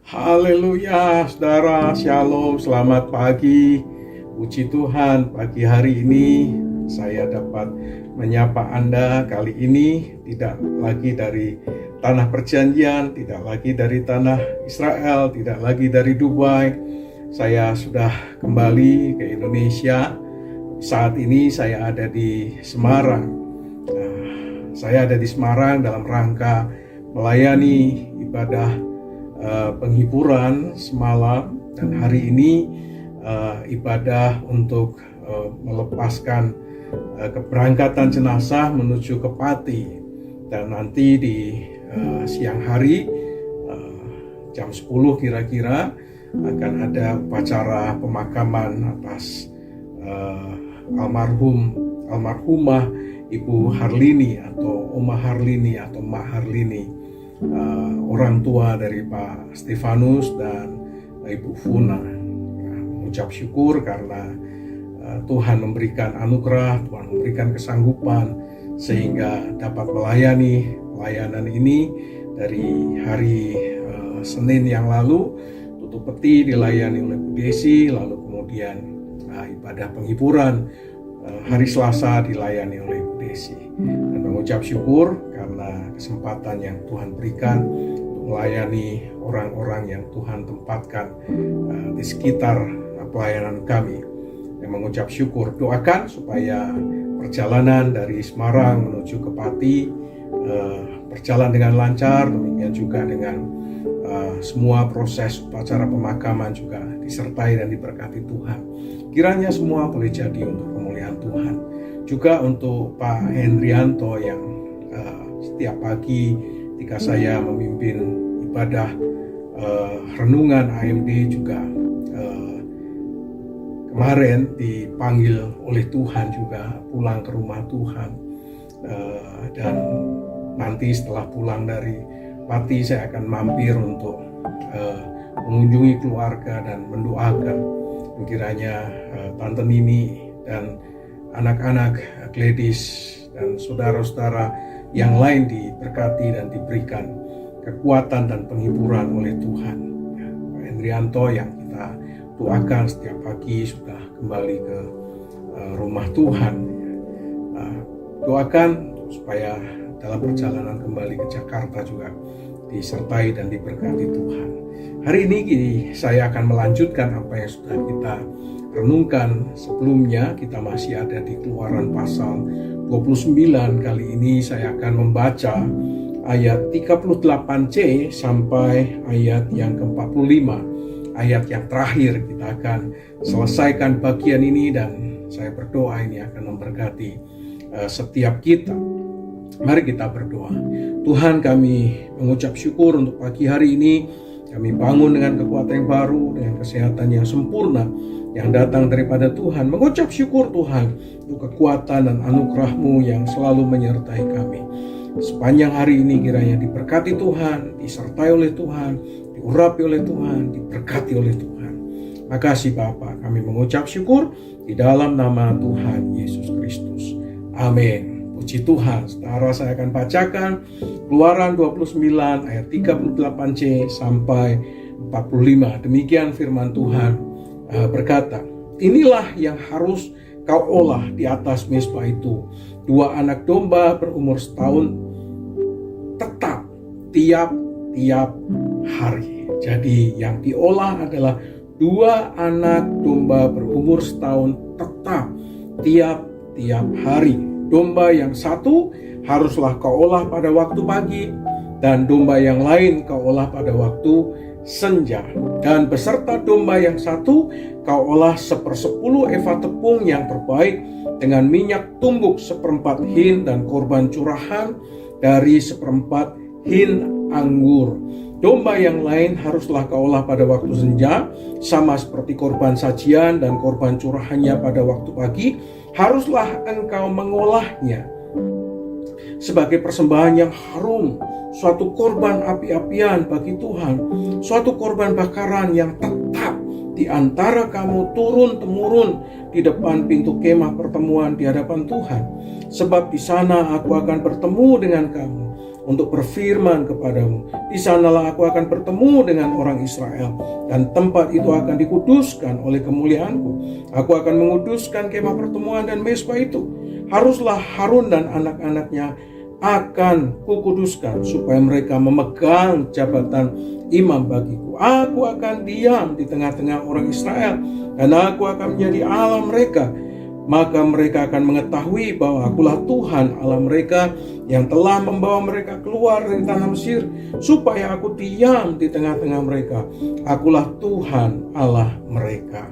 Haleluya, saudara, shalom, selamat pagi. Puji Tuhan, pagi hari ini saya dapat menyapa Anda. Kali ini tidak lagi dari tanah perjanjian, tidak lagi dari tanah Israel, tidak lagi dari Dubai. Saya sudah kembali ke Indonesia. Saat ini saya ada di Semarang. Saya ada di Semarang dalam rangka melayani ibadah penghiburan semalam, dan hari ini ibadah untuk melepaskan keberangkatan jenazah menuju ke Pati. Dan nanti di siang hari jam 10 kira-kira akan ada upacara pemakaman atas almarhumah Ibu Harlini atau Oma Harlini atau Mak Harlini, orang tua dari Pak Stefanus dan Ibu Funa. Mengucap syukur karena Tuhan memberikan anugerah, Tuhan memberikan kesanggupan sehingga dapat melayani pelayanan ini. Dari hari Senin yang lalu tutup peti dilayani oleh Bu Desi, lalu kemudian ibadah penghiburan hari Selasa dilayani oleh Bu Desi. Dan mengucap syukur karena kesempatan yang Tuhan berikan untuk melayani orang-orang yang Tuhan tempatkan di sekitar pelayanan kami. Dan mengucap syukur, doakan supaya perjalanan dari Semarang menuju ke Pati berjalan dengan lancar, demikian juga dengan semua proses upacara pemakaman juga disertai dan diberkati Tuhan. Kiranya semua boleh jadi untuk kemuliaan Tuhan. Juga untuk Pak Hendrianto yang setiap pagi ketika saya memimpin ibadah renungan AMD juga kemarin dipanggil oleh Tuhan juga pulang ke rumah Tuhan, dan nanti setelah pulang dari Pati saya akan mampir untuk mengunjungi keluarga dan mendoakan kiranya Tante Nini dan anak-anak Gladys dan saudara-saudara yang lain diberkati dan diberikan kekuatan dan penghiburan oleh Tuhan. Pak Hendrianto yang kita doakan setiap pagi sudah kembali ke rumah Tuhan. Doakan supaya dalam perjalanan kembali ke Jakarta juga disertai dan diberkati Tuhan. Hari ini saya akan melanjutkan apa yang sudah kita renungkan sebelumnya. Kita masih ada di Keluaran pasal 29. Kali ini saya akan membaca ayat 38C sampai ayat yang ke-45. Ayat yang terakhir kita akan selesaikan bagian ini, dan saya berdoa ini akan memberkati setiap kita. Mari kita berdoa. Tuhan, kami mengucap syukur untuk pagi hari ini. Kami bangun dengan kekuatan yang baru, dengan kesehatan yang sempurna yang datang daripada Tuhan. Mengucap syukur Tuhan untuk kekuatan dan anugerah-Mu yang selalu menyertai kami. Sepanjang hari ini kiranya diberkati Tuhan, disertai oleh Tuhan, diurapi oleh Tuhan, diberkati oleh Tuhan. Makasih Bapa, kami mengucap syukur di dalam nama Tuhan Yesus Kristus. Amin. Puji Tuhan. Saudara, saya akan bacakan Keluaran 29 ayat 38C sampai 45. Demikian firman Tuhan berkata, inilah yang harus kau olah di atas mezbah itu, 2 anak domba berumur setahun tetap tiap-tiap hari. Jadi yang diolah adalah 2 anak domba berumur setahun tetap tiap-tiap hari. Domba yang satu haruslah kau olah pada waktu pagi, dan domba yang lain kau olah pada waktu senja. Dan beserta domba yang satu kau olah 1/10 eva tepung yang terbaik dengan minyak tumbuk 1/4 hin, dan korban curahan dari 1/4 hin anggur. Domba yang lain haruslah kau olah pada waktu senja, sama seperti korban sajian dan korban curahannya pada waktu pagi. Haruslah engkau mengolahnya sebagai persembahan yang harum, suatu korban api-apian bagi Tuhan, suatu korban bakaran yang tetap di antara kamu turun-temurun di depan pintu kemah pertemuan di hadapan Tuhan. Sebab di sana aku akan bertemu dengan kamu. untuk berfirman kepadamu. Di sanalah aku akan bertemu dengan orang Israel, dan tempat itu akan dikuduskan oleh kemuliaanku. Aku akan menguduskan kemah pertemuan dan mezbah itu. Haruslah Harun dan anak-anaknya akan kukuduskan, supaya mereka memegang jabatan imam bagiku. Aku akan diam di tengah-tengah orang Israel, dan aku akan menjadi Allah mereka. Maka mereka akan mengetahui bahwa akulah Tuhan Allah mereka, yang telah membawa mereka keluar dari tanah Mesir, supaya aku diam di tengah-tengah mereka. Akulah Tuhan Allah mereka.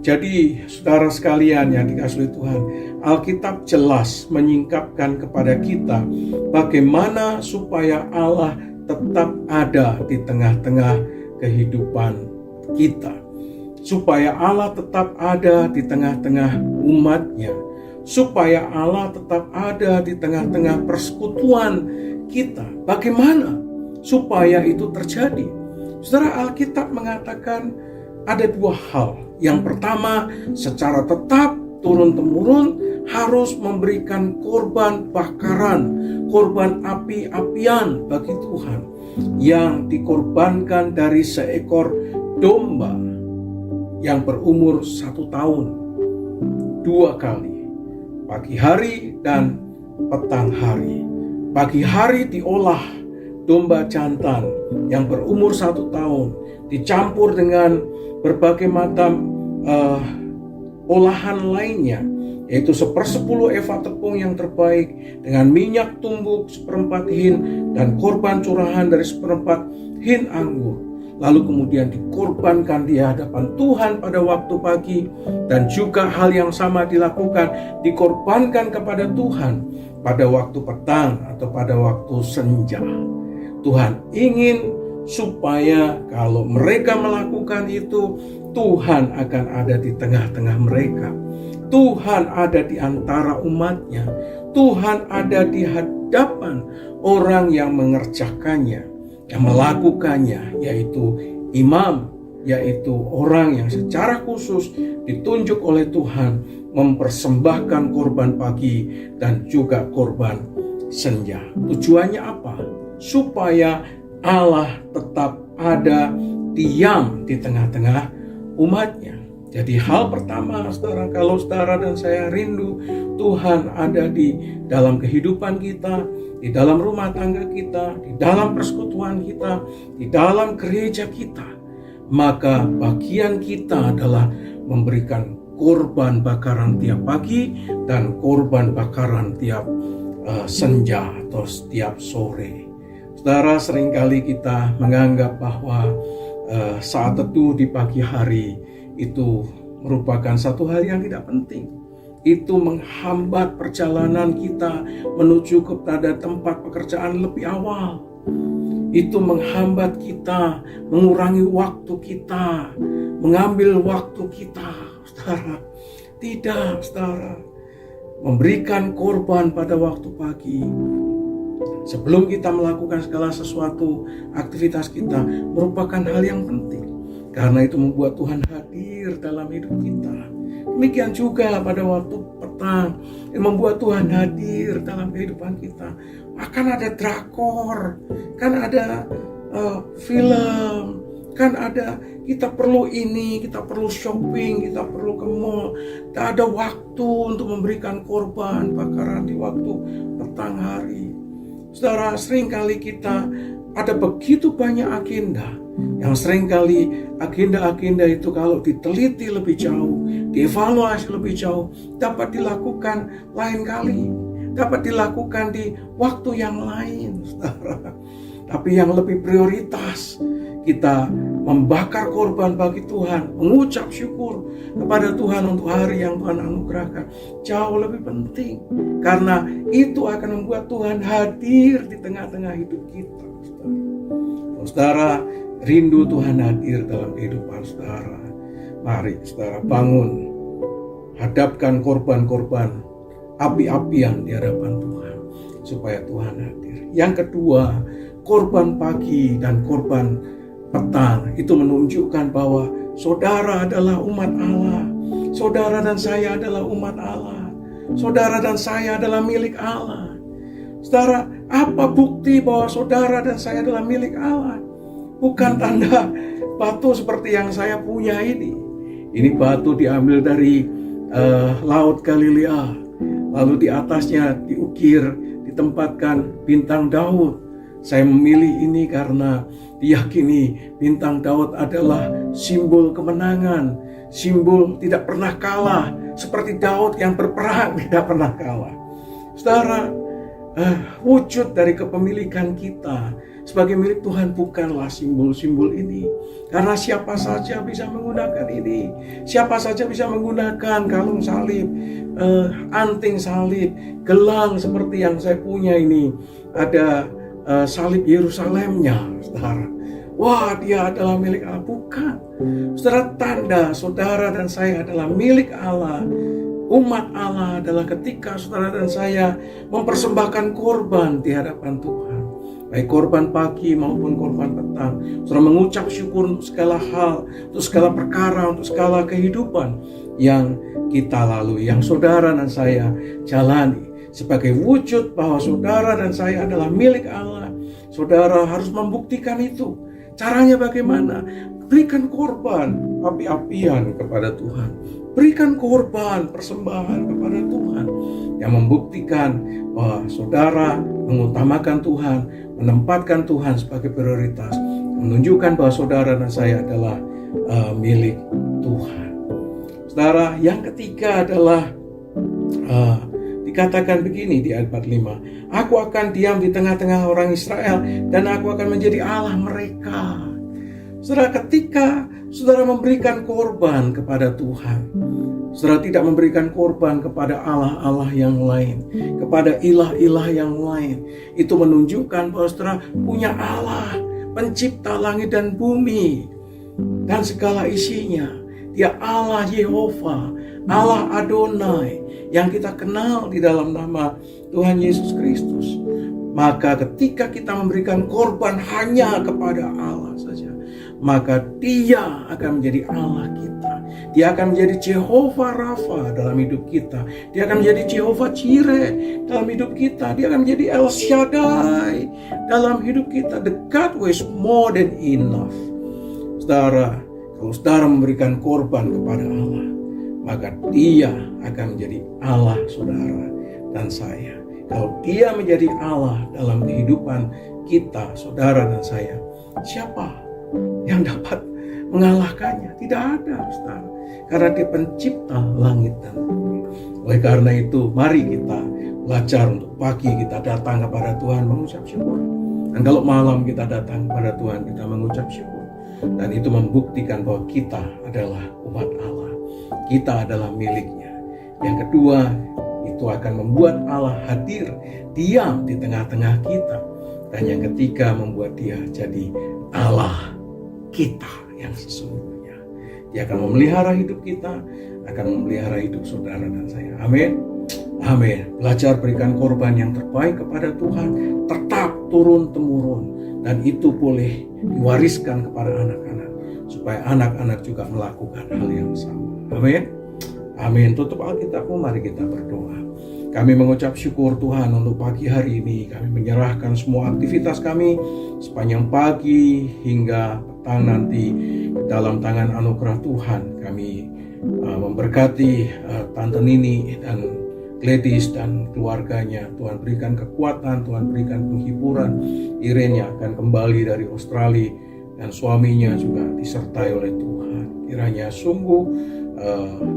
Jadi saudara sekalian yang dikasihi Tuhan, Alkitab jelas menyingkapkan kepada kita bagaimana supaya Allah tetap ada di tengah-tengah kehidupan kita, supaya Allah tetap ada di tengah-tengah umatnya, supaya Allah tetap ada di tengah-tengah persekutuan kita. Bagaimana supaya itu terjadi? Saudara, Alkitab mengatakan ada dua hal. Yang pertama, secara tetap turun-temurun harus memberikan korban bakaran, korban api-apian bagi Tuhan, yang dikorbankan dari seekor domba yang berumur 1 tahun, 2 kali, pagi hari dan petang hari. Pagi hari diolah domba jantan yang berumur 1 tahun, dicampur dengan berbagai macam olahan lainnya, yaitu 1/10 eva tepung yang terbaik dengan minyak tumbuk 1/4 hin dan korban curahan dari 1/4 hin anggur. Lalu kemudian dikorbankan di hadapan Tuhan pada waktu pagi, dan juga hal yang sama dilakukan, dikorbankan kepada Tuhan pada waktu petang atau pada waktu senja. Tuhan ingin supaya kalau mereka melakukan itu, Tuhan akan ada di tengah-tengah mereka. Tuhan ada di antara umatnya. Tuhan ada di hadapan orang yang mengerjakannya, yang melakukannya, yaitu imam, yaitu orang yang secara khusus ditunjuk oleh Tuhan mempersembahkan korban pagi dan juga korban senja. Tujuannya apa? Supaya Allah tetap ada, diam di tengah-tengah umatnya. Jadi hal pertama, saudara, kalau saudara dan saya rindu Tuhan ada di dalam kehidupan kita, di dalam rumah tangga kita, di dalam persekutuan kita, di dalam gereja kita, maka bagian kita adalah memberikan korban bakaran tiap pagi dan korban bakaran tiap senja atau setiap sore. Saudara, seringkali kita menganggap bahwa saat teduh di pagi hari itu merupakan satu hal yang tidak penting. Itu menghambat perjalanan kita menuju kepada tempat pekerjaan lebih awal. Itu menghambat kita, mengurangi waktu kita, mengambil waktu kita. Saudara, tidak, saudara. Memberikan korban pada waktu pagi, sebelum kita melakukan segala sesuatu aktivitas kita, merupakan hal yang penting, karena itu membuat Tuhan hadir dalam hidup kita. Demikian juga pada waktu petang, membuat Tuhan hadir dalam kehidupan kita. Akan ada drakor, kan ada film, kan ada, kita perlu ini, kita perlu shopping, kita perlu ke mall. Tak ada waktu untuk memberikan korban bakaran di waktu petang hari. Saudara, seringkali kita ada begitu banyak agenda, yang seringkali agenda-agenda itu kalau diteliti lebih jauh, dievaluasi lebih jauh, dapat dilakukan lain kali, dapat dilakukan di waktu yang lain, saudara. Tapi yang lebih prioritas, kita membakar korban bagi Tuhan, mengucap syukur kepada Tuhan untuk hari yang Tuhan anugerahkan, jauh lebih penting, karena itu akan membuat Tuhan hadir di tengah-tengah hidup kita. Saudara, rindu Tuhan hadir dalam kehidupan saudara. Mari saudara bangun, hadapkan korban-korban api-apian di hadapan Tuhan, supaya Tuhan hadir. Yang kedua, korban pagi dan korban petang itu menunjukkan bahwa saudara adalah umat Allah. Saudara dan saya adalah umat Allah. Saudara dan saya adalah milik Allah. Saudara, Apa bukti bahwa saudara dan saya adalah milik Allah? Bukan tanda batu seperti yang saya punya ini. Ini batu diambil dari Laut Galilea. Lalu di atasnya diukir, ditempatkan bintang Daud. Saya memilih ini karena diyakini bintang Daud adalah simbol kemenangan, simbol tidak pernah kalah, seperti Daud yang berperang tidak pernah kalah. Saudara, wujud dari kepemilikan kita sebagai milik Tuhan bukanlah simbol-simbol ini. Karena siapa saja bisa menggunakan ini. Siapa saja bisa menggunakan kalung salib, anting salib, gelang seperti yang saya punya ini. Ada salib Yerusalemnya, saudara. Wah, dia adalah milik Allah. Bukan. Saudara, tanda saudara dan saya adalah milik Allah. Umat Allah adalah ketika saudara dan saya mempersembahkan korban di hadapan Tuhan. Baik korban pagi maupun korban petang. Saudara mengucap syukur untuk segala hal, untuk segala perkara, untuk segala kehidupan yang kita lalui, yang saudara dan saya jalani. Sebagai wujud bahwa saudara dan saya adalah milik Allah, saudara harus membuktikan itu. Caranya bagaimana? Berikan korban api-apian kepada Tuhan. Berikan korban persembahan kepada Tuhan yang membuktikan bahwa saudara mengutamakan Tuhan, menempatkan Tuhan sebagai prioritas, menunjukkan bahwa saudara dan saya adalah milik Tuhan. Saudara, yang ketiga adalah dikatakan begini di ayat 45, aku akan diam di tengah-tengah orang Israel dan aku akan menjadi Allah mereka. Saudara, ketika saudara memberikan korban kepada Tuhan, saudara tidak memberikan korban kepada Allah-Allah yang lain, kepada ilah-ilah yang lain, itu menunjukkan bahwa saudara punya Allah, pencipta langit dan bumi dan segala isinya. Dia Allah Yehova, Allah Adonai, yang kita kenal di dalam nama Tuhan Yesus Kristus. Maka ketika kita memberikan korban hanya kepada Allah saja, maka Dia akan menjadi Allah kita. Dia akan menjadi Jehovah Rafa dalam hidup kita. Dia akan menjadi Jehovah Jireh dalam hidup kita. Dia akan menjadi El Shaddai dalam hidup kita. The God who is more than enough. Saudara, kalau saudara memberikan korban kepada Allah, maka Dia akan menjadi Allah saudara dan saya. Kalau Dia menjadi Allah dalam kehidupan kita, saudara dan saya, siapa yang dapat mengalahkannya? Tidak ada, saudara. Karena Dia pencipta langit dan bumi. Oleh karena itu, mari kita belajar untuk pagi kita datang kepada Tuhan mengucap syukur. Dan kalau malam kita datang kepada Tuhan, kita mengucap syukur. Dan itu membuktikan bahwa kita adalah umat Allah. Kita adalah miliknya. Yang kedua, itu akan membuat Allah hadir, diam di tengah-tengah kita. Dan yang ketiga, membuat Dia jadi Allah kita yang sesungguhnya. Dia akan memelihara hidup kita, akan memelihara hidup saudara dan saya. Amin. Amin. Belajar berikan korban yang terbaik kepada Tuhan, tetap turun-temurun. Dan itu boleh diwariskan kepada anak-anak, supaya anak-anak juga melakukan hal yang sama. Amin. Amin. Tutup Alkitabmu, mari kita berdoa. Kami mengucap syukur Tuhan untuk pagi hari ini. Kami menyerahkan semua aktivitas kami sepanjang pagi hingga petang nanti dalam tangan anugerah Tuhan. Kami memberkati Tante Nini dan Gladys dan keluarganya. Tuhan berikan kekuatan, Tuhan berikan penghiburan. Irene yang akan kembali dari Australia dan suaminya juga disertai oleh Tuhan. Kiranya sungguh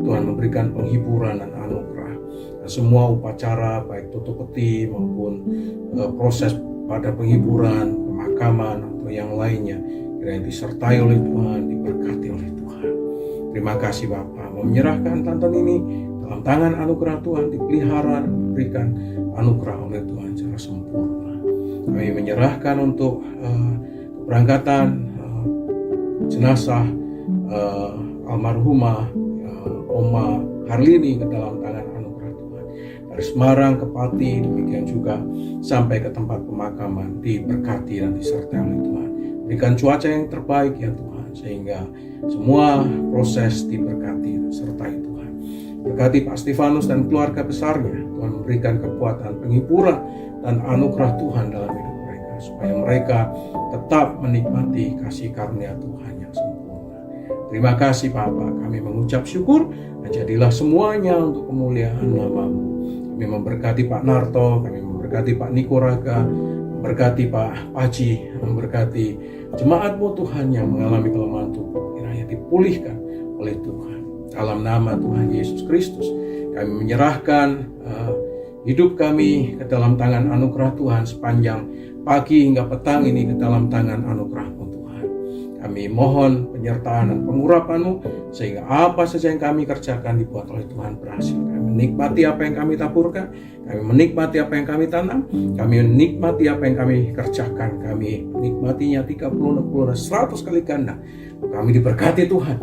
Tuhan memberikan penghiburan dan anugerah. Dan semua upacara baik tutup peti maupun proses pada penghiburan, pemakaman atau yang lainnya, kiranya disertai oleh Tuhan, diberkati oleh Tuhan. Terima kasih Bapa, menyerahkan Tante ini dalam tangan anugerah Tuhan, dipelihara, diberikan anugerah oleh Tuhan secara sempurna. Kami menyerahkan untuk keberangkatan jenazah almarhumah Oma Harlini ke dalam tangan anugerah Tuhan. Dari Semarang ke Pati, demikian juga sampai ke tempat pemakaman, diberkati dan disertai oleh Tuhan. Berikan cuaca yang terbaik ya Tuhan, sehingga semua proses diberkati dan sertai Tuhan. Berkati Pak Stefanus dan keluarga besarnya, Tuhan memberikan kekuatan, penghiburan, dan anugerah Tuhan dalam hidup mereka, supaya mereka tetap menikmati kasih karunia Tuhan yang sempurna. Terima kasih Bapa, kami mengucap syukur, dan jadilah semuanya untuk kemuliaan nama-Mu. Kami memberkati Pak Narto, kami memberkati Pak Niko Raga, memberkati Pak Paji, memberkati jemaat-Mu Tuhan yang mengalami kelemahan tubuh, kiranya dipulihkan oleh Tuhan. Dalam nama Tuhan Yesus Kristus, kami menyerahkan hidup kami ke dalam tangan anugerah Tuhan sepanjang pagi hingga petang ini, ke dalam tangan anugerah-Mu Tuhan. Kami mohon penyertaan dan pengurapan-Mu, sehingga apa saja yang kami kerjakan dibuat oleh Tuhan berhasil. Kami menikmati apa yang kami taburkan, kami menikmati apa yang kami tanam, kami menikmati apa yang kami kerjakan, kami menikmatinya 30, 60, dan 100 kali ganda. Kami diberkati Tuhan,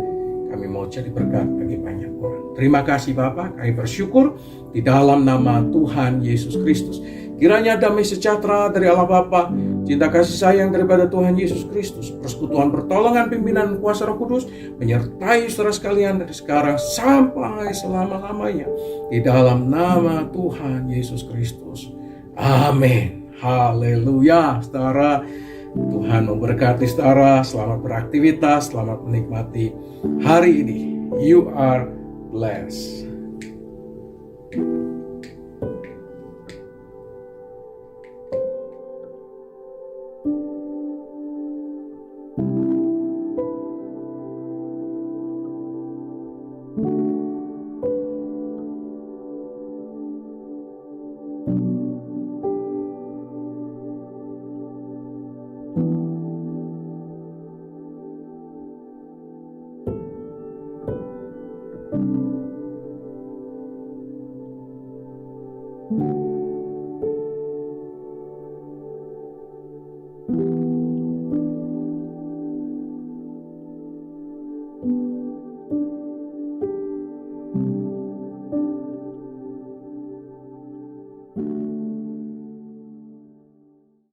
kami mau jadi berkat bagi banyak orang. Terima kasih Bapa, kami bersyukur di dalam nama Tuhan Yesus Kristus. Kiranya damai sejahtera dari Allah Bapa, cinta kasih sayang daripada Tuhan Yesus Kristus, persekutuan pertolongan pimpinan kuasa Roh Kudus menyertai saudara sekalian dari sekarang sampai selama-lamanya, di dalam nama Tuhan Yesus Kristus. Amin. Haleluya. Saudara, Tuhan memberkati saudara. Selamat beraktivitas, selamat menikmati hari ini. You are blessed.